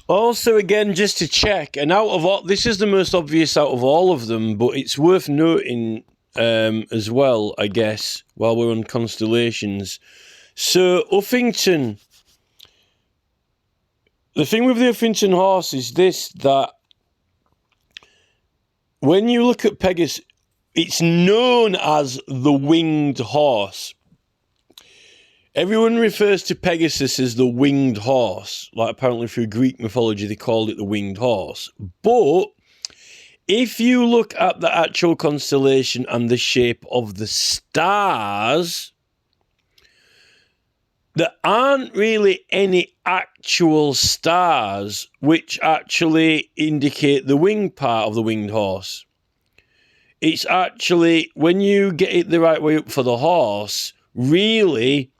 Also, again, just to check, and out of all, this is the most obvious out of all of them, but it's worth noting as well, I guess, while we're on constellations. So, Uffington, the thing with the Uffington horse is this, that when you look at Pegasus, it's known as the winged horse. Everyone refers to Pegasus as the winged horse. Like apparently through Greek mythology, they called it the winged horse. But if you look at the actual constellation and the shape of the stars, there aren't really any actual stars which actually indicate the wing part of the winged horse. It's actually, when you get it the right way up for the horse, really,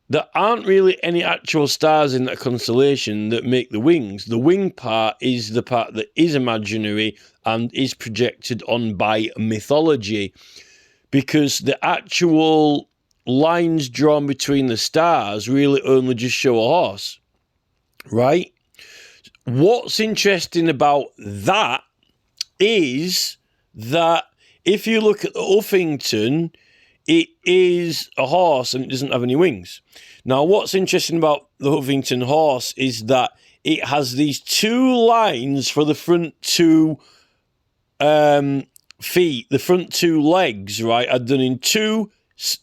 there aren't really any actual stars in that constellation that make the wings. The wing part is the part that is imaginary and is projected on by mythology, because the actual lines drawn between the stars really only just show a horse, right? What's interesting about that is that if you look at the Uffington, it is a horse and it doesn't have any wings. Now, what's interesting about the Uffington horse is that it has these two lines for the front two feet, the front two legs, right, are done in two.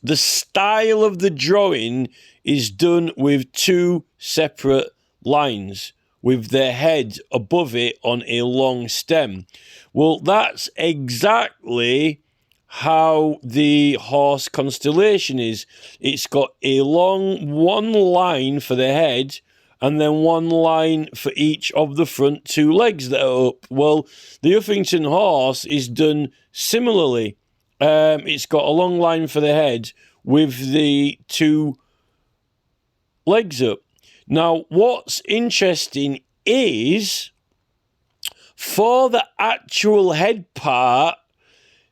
The style of the drawing is done with two separate lines, with their head above it on a long stem. Well, that's exactly how the horse constellation is. It's got a long one line for the head and then one line for each of the front two legs that are up. Well, the Uffington horse is done similarly. It's got a long line for the head with the two legs up. Now, what's interesting is for the actual head part,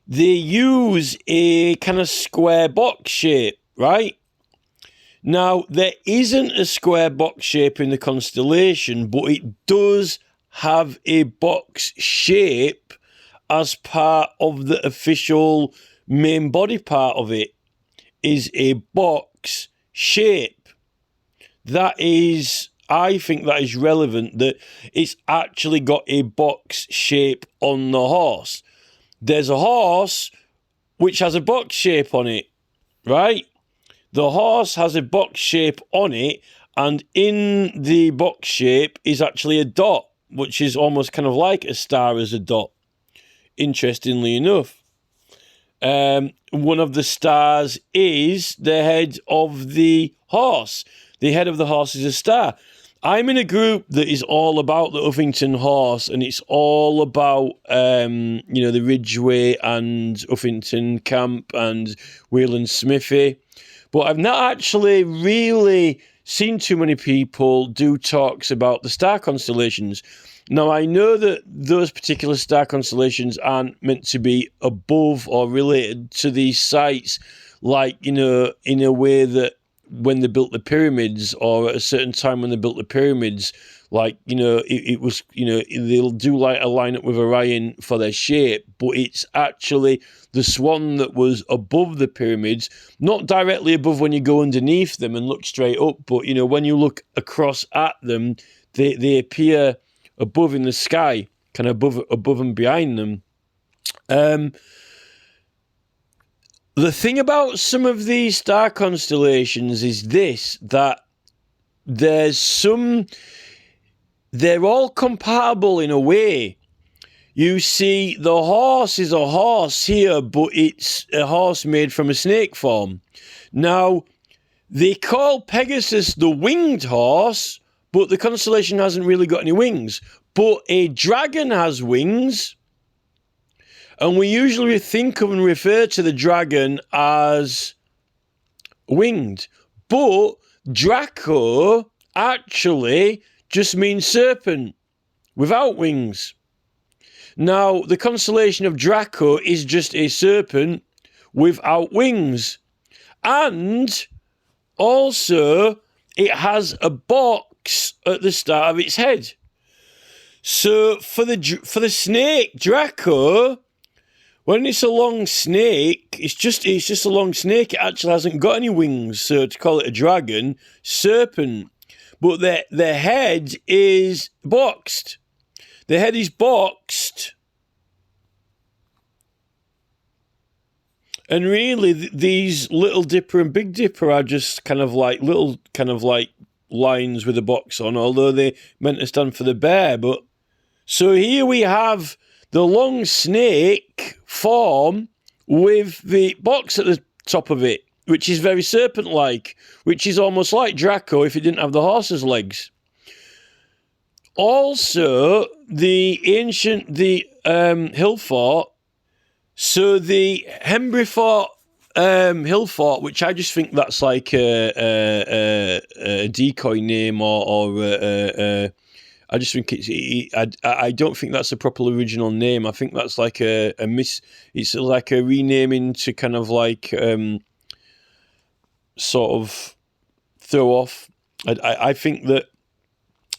they use a kind of square box shape, right? Now, there isn't a square box shape in the constellation, but it does have a box shape as part of the official main body part of it, is a box shape. That is, I think that is relevant, that it's actually got a box shape on the horse. There's a horse which has a box shape on it, right? The horse has a box shape on it, and in the box shape is actually a dot, which is almost kind of like a star as a dot, interestingly enough. One of the stars is the head of the horse. The head of the horse is a star. I'm in a group that is all about the Uffington horse, and it's all about, the Ridgeway and Uffington Camp and Whelan Smithy. But I've not actually really seen too many people do talks about the star constellations. Now, I know that those particular star constellations aren't meant to be above or related to these sites, like, in a way that when they built the pyramids, or at a certain time when they built the pyramids, like, it was, they'll do like a lineup with Orion for their shape, but it's actually the swan that was above the pyramids, not directly above when you go underneath them and look straight up, but, when you look across at them, they appear above in the sky, kind of above and behind them. The thing about some of these star constellations is this, that they're all compatible in a way. You see, the horse is a horse here, but it's a horse made from a snake form. Now, they call Pegasus the winged horse, but the constellation hasn't really got any wings. But a dragon has wings, and we usually think of and refer to the dragon as winged. But Draco actually just means serpent without wings. Now, the constellation of Draco is just a serpent without wings. And also, it has a box box at the start of its head. So for the snake Draco, when it's a long snake, it's just a long snake. It actually hasn't got any wings, so to call it a dragon, serpent. But the head is boxed. The head is boxed. And really, these Little Dipper and Big Dipper are just kind of like little lines with a box on, although they meant to stand for the bear. But so here we have the long snake form with the box at the top of it, which is very serpent-like, which is almost like Draco if it didn't have the horse's legs. Also, the hill fort. So the Hembury Fort hill fort, which I just think that's like a decoy name, or I just think I don't think that's a proper original name. I think that's like it's like a renaming to kind of like sort of throw off. I think that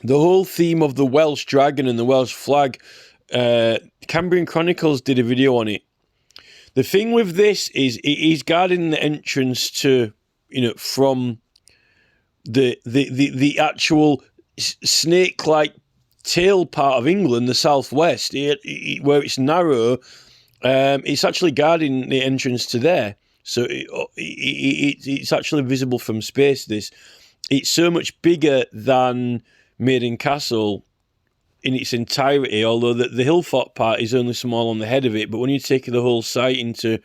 the whole theme of the Welsh dragon and the Welsh flag, Cambrian Chronicles did a video on it. The thing with this is it is guarding the entrance to, from the actual snake-like tail part of England, the southwest, where it's narrow. It's actually guarding the entrance to there, so it's actually visible from space. It's so much bigger than Maiden Castle in its entirety, although the hill fort part is only small on the head of it. But when you take the whole site into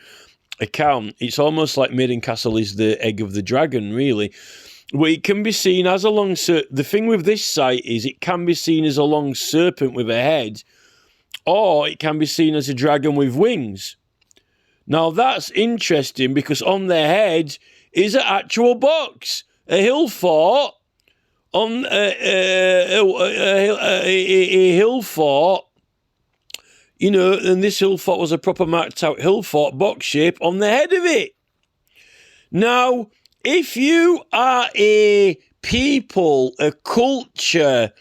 account, it's almost like Maiden Castle is the egg of the dragon, really. Well, it can be seen as a long the thing with this site is it can be seen as a long serpent with a head, or it can be seen as a dragon with wings. Now that's interesting because on their head is an actual box, a hill fort. On a hill fort, and this hill fort was a proper marked out hill fort, box shape on the head of it. Now, if you are a people, a culture,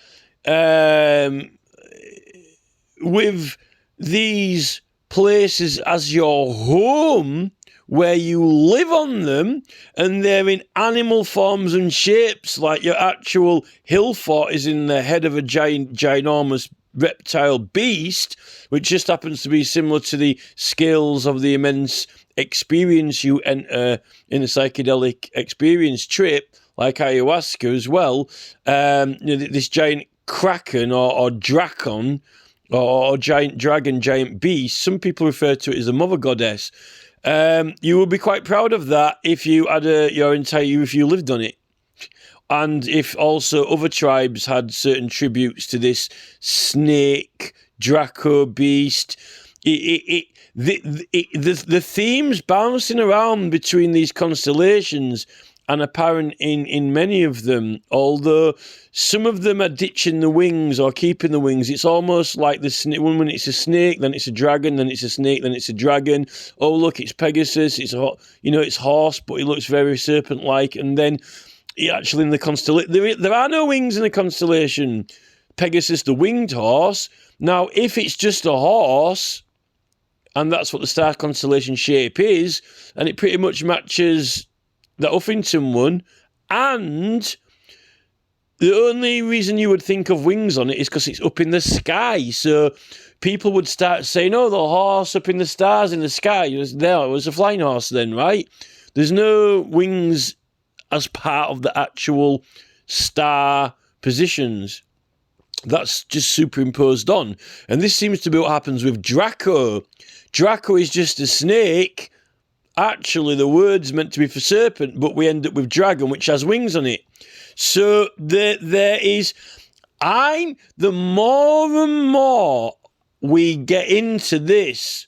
with these places as your home, where you live on them, and they're in animal forms and shapes, like your actual hill fort is in the head of a ginormous reptile beast, which just happens to be similar to the scales of the immense experience you enter in a psychedelic experience trip, like ayahuasca as well. This giant kraken or dracon, or giant dragon, giant beast, some people refer to it as the mother goddess. You would be quite proud of that if you had if you lived on it. And if also other tribes had certain tributes to this snake, Draco beast. The themes bouncing around between these constellations and apparent in many of them, although some of them are ditching the wings or keeping the wings. It's almost like the snake. One minute it's a snake, then it's a dragon, then it's a snake, then it's a dragon. Oh, look, it's Pegasus. It's horse, but it looks very serpent-like. And then actually in the constellation, there are no wings in the constellation. Pegasus, the winged horse. Now, if it's just a horse, and that's what the star constellation shape is, and it pretty much matches the Uffington one, and the only reason you would think of wings on it is because it's up in the sky. So people would start saying, oh, the horse up in the stars in the sky. It was a flying horse then, right? There's no wings as part of the actual star positions. That's just superimposed on. And this seems to be what happens with Draco. Draco is just a snake. Actually, the word's meant to be for serpent, but we end up with dragon, which has wings on it. So there is... the more and more we get into this,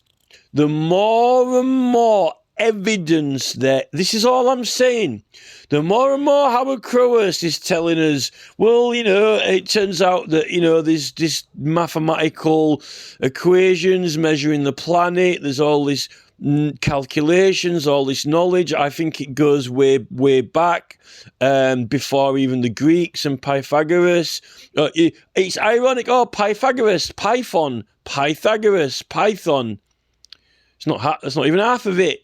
the more and more evidence that... This is all I'm saying. The more and more Howard Crowhurst is telling us, well, it turns out that, there's this mathematical equations measuring the planet. There's all this calculations, all this knowledge. I think it goes way, way back, before even the Greeks and Pythagoras. It's ironic. Oh, Pythagoras, Pythagoras, Python. It's not even half of it.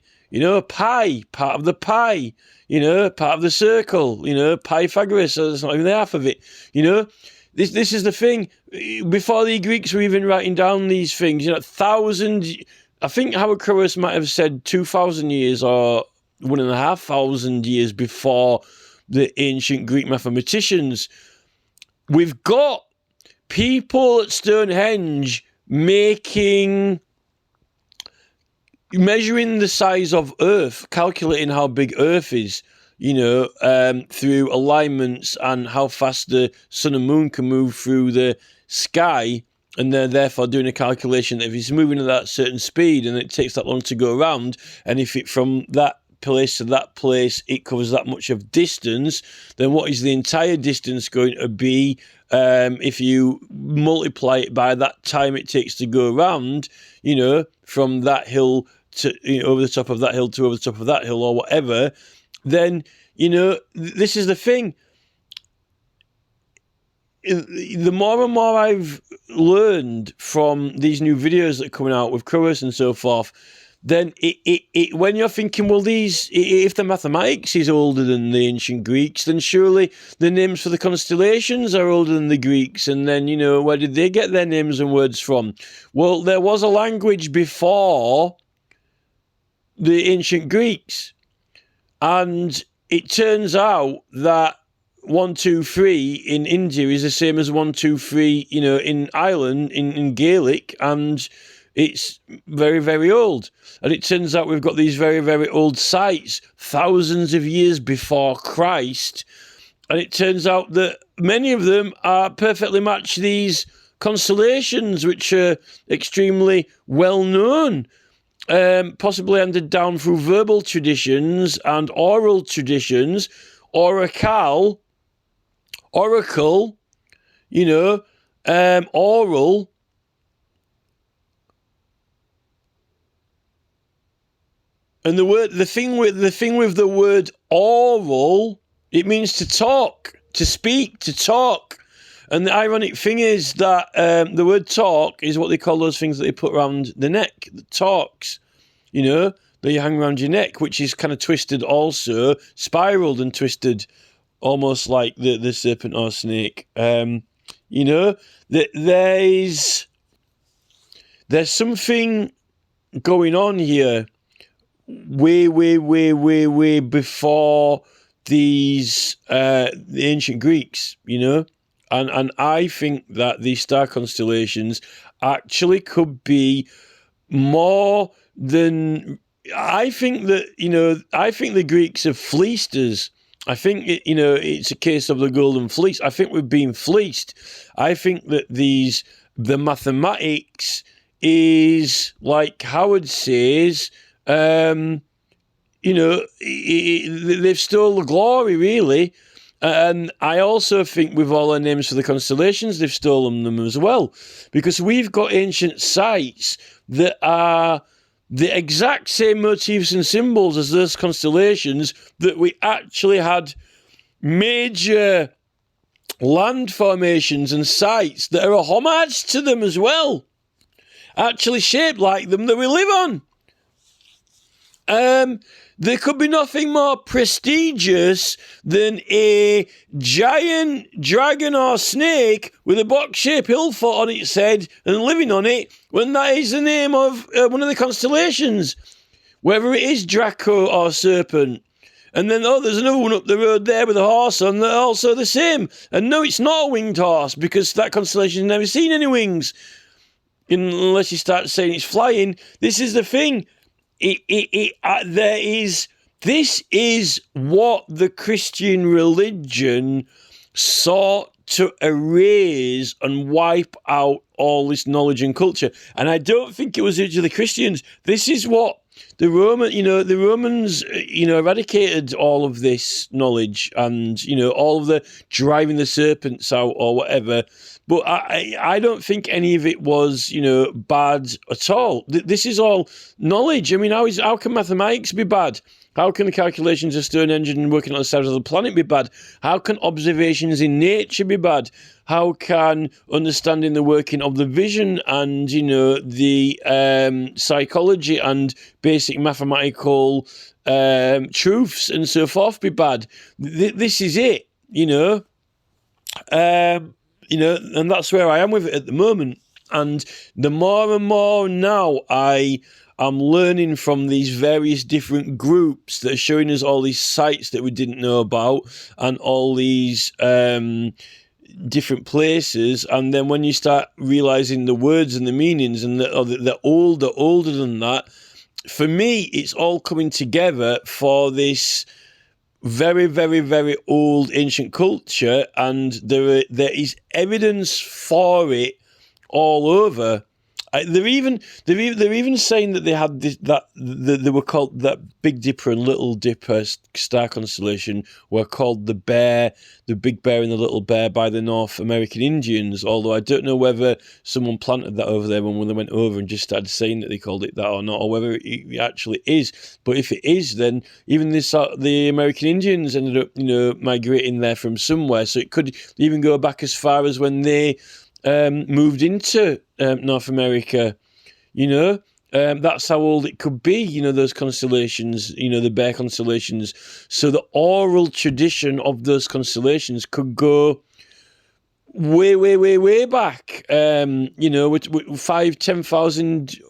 Pi, part of the pie. Part of the circle. Pythagoras. So that's not even half of it. This is the thing. Before the Greeks were even writing down these things, thousands. I think Howard Crowers might have said 2,000 years or 1,500 years before the ancient Greek mathematicians. We've got people at Stonehenge measuring the size of Earth, calculating how big Earth is, through alignments and how fast the sun and moon can move through the sky. And they're therefore doing a calculation that if it's moving at that certain speed and it takes that long to go around, and if it from that place to that place it covers that much of distance, then what is the entire distance going to be if you multiply it by that time it takes to go around, from that hill to over the top of that hill to over the top of that hill or whatever? Then this is the thing. The more and more I've learned from these new videos that are coming out with Crowers and so forth, then when you're thinking, well, if the mathematics is older than the ancient Greeks, then surely the names for the constellations are older than the Greeks. And then, where did they get their names and words from? Well, there was a language before the ancient Greeks. And it turns out that 1, 2, 3 in India is the same as 1, 2, 3, in Ireland, in Gaelic, and it's very, very old. And it turns out we've got these very, very old sites, thousands of years before Christ, and it turns out that many of them are perfectly match these constellations, which are extremely well known, possibly handed down through verbal traditions and oral traditions, oracle, oral. And the thing with the word oral, it means to talk, to speak, to talk. And the ironic thing is that the word talk is what they call those things that they put around the neck, the talks, that you hang around your neck, which is kind of twisted also, spiraled and twisted, almost like the serpent or snake. There's something going on here way before the ancient Greeks, and I think that these star constellations actually could be more than. I think that I think the Greeks have fleeced us. I think it's a case of the golden fleece. I think we've been fleeced. I think that the mathematics is, like Howard says, they've stole the glory, really. And I also think with all our names for the constellations, they've stolen them as well. Because we've got ancient sites that are the exact same motifs and symbols as those constellations, that we actually had major land formations and sites that are a homage to them as well, actually shaped like them, that we live on. There could be nothing more prestigious than a giant dragon or snake with a box-shaped hill fort on its head and living on it, when that is the name of one of the constellations, whether it is Draco or Serpent. And then, there's another one up the road there with a horse on, they're also the same. And no, it's not a winged horse, because that constellation's never seen any wings, unless you start saying it's flying. This is the thing. This is what the Christian religion sought to erase and wipe out all this knowledge and culture. And I don't think it was due to the Christians. This is what the Romans, eradicated all of this knowledge and, all of the driving the serpents out or whatever. But I don't think any of it was, bad at all. This is all knowledge. I mean, how can mathematics be bad? How can the calculations of Stonehenge and working on the sides of the planet be bad? How can observations in nature be bad? How can understanding the working of the vision and, the psychology and basic mathematical truths and so forth be bad? This is it, and that's where I am with it at the moment. And the more and more now I'm learning from these various different groups that are showing us all these sites that we didn't know about and all these different places. And then when you start realizing the words and the meanings and they're older than that, for me, it's all coming together for this very, very, very old ancient culture. And there is evidence for it all over. They're even saying that they had they were called that Big Dipper and Little Dipper star constellation were called the Big Bear and the Little Bear by the North American Indians. Although I don't know whether someone planted that over there when they went over and just started saying that they called it that or not, or whether it actually is. But if it is, then even the American Indians ended up migrating there from somewhere. So it could even go back as far as when they moved into North America, that's how old it could be, those constellations, the bear constellations. So the oral tradition of those constellations could go way, way, way, way back, with 5,000, 10,000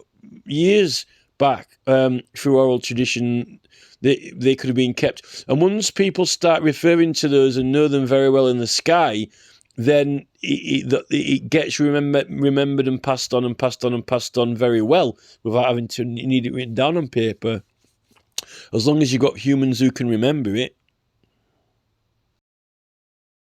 years back through oral tradition. They could have been kept. And once people start referring to those and know them very well in the sky, then it gets remembered and passed on and passed on and passed on very well without having to need it written down on paper. As long as you've got humans who can remember it,